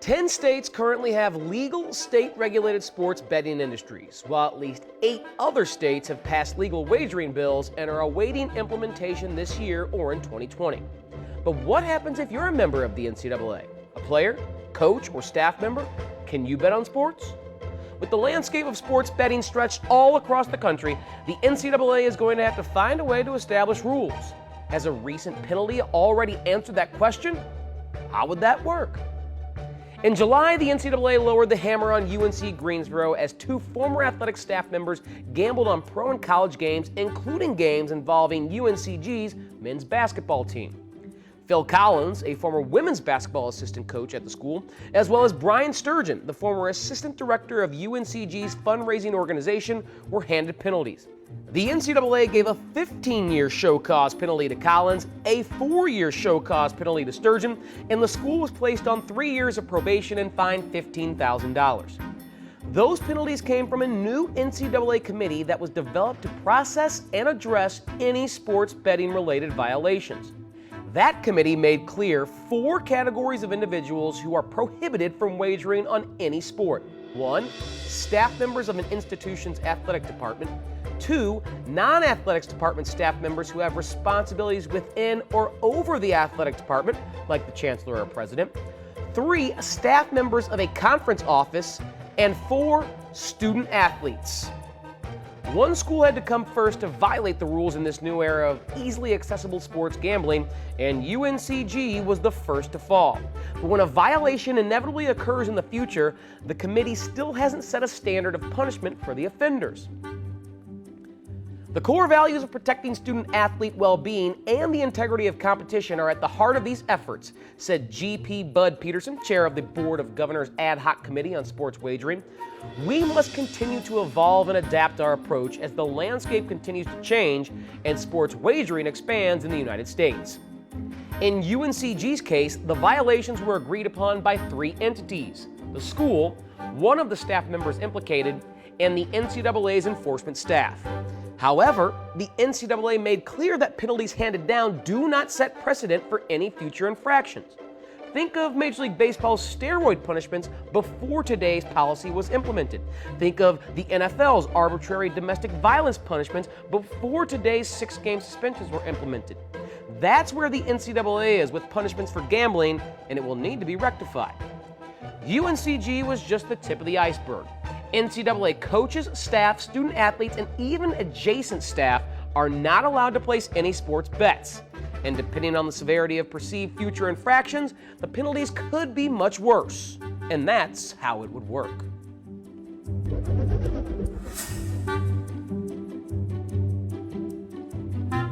10 states currently have legal state-regulated sports betting industries, while at least 8 other states have passed legal wagering bills and are awaiting implementation this year or in 2020. But what happens if you're a member of the NCAA? A player, coach, or staff member? Can you bet on sports? With the landscape of sports betting stretched all across the country, the NCAA is going to have to find a way to establish rules. Has a recent penalty already answered that question? How would that work? In July, the NCAA lowered the hammer on UNC Greensboro as 2 former athletic staff members gambled on pro and college games, including games involving UNCG's men's basketball team. Phil Collins, a former women's basketball assistant coach at the school, as well as Brian Sturgeon, the former assistant director of UNCG's fundraising organization, were handed penalties. The NCAA gave a 15-year show cause penalty to Collins, a 4-year show cause penalty to Sturgeon, and the school was placed on 3 years of probation and fined $15,000. Those penalties came from a new NCAA committee that was developed to process and address any sports betting-related violations. That committee made clear 4 categories of individuals who are prohibited from wagering on any sport. 1, staff members of an institution's athletic department. 2, non-athletics department staff members who have responsibilities within or over the athletic department, like the chancellor or president. 3, staff members of a conference office. And 4, student athletes. One school had to come first to violate the rules in this new era of easily accessible sports gambling, and UNCG was the first to fall. But when a violation inevitably occurs in the future, the committee still hasn't set a standard of punishment for the offenders. The core values of protecting student-athlete well-being and the integrity of competition are at the heart of these efforts, said G.P. Bud Peterson, chair of the Board of Governors Ad Hoc Committee on Sports Wagering. We must continue to evolve and adapt our approach as the landscape continues to change and sports wagering expands in the United States. In UNCG's case, the violations were agreed upon by 3 entities: the school, one of the staff members implicated, and the NCAA's enforcement staff. However, the NCAA made clear that penalties handed down do not set precedent for any future infractions. Think of Major League Baseball's steroid punishments before today's policy was implemented. Think of the NFL's arbitrary domestic violence punishments before today's 6-game suspensions were implemented. That's where the NCAA is with punishments for gambling, and it will need to be rectified. UNCG was just the tip of the iceberg. NCAA coaches, staff, student athletes, and even adjacent staff are not allowed to place any sports bets. And depending on the severity of perceived future infractions, the penalties could be much worse. And that's how it would work.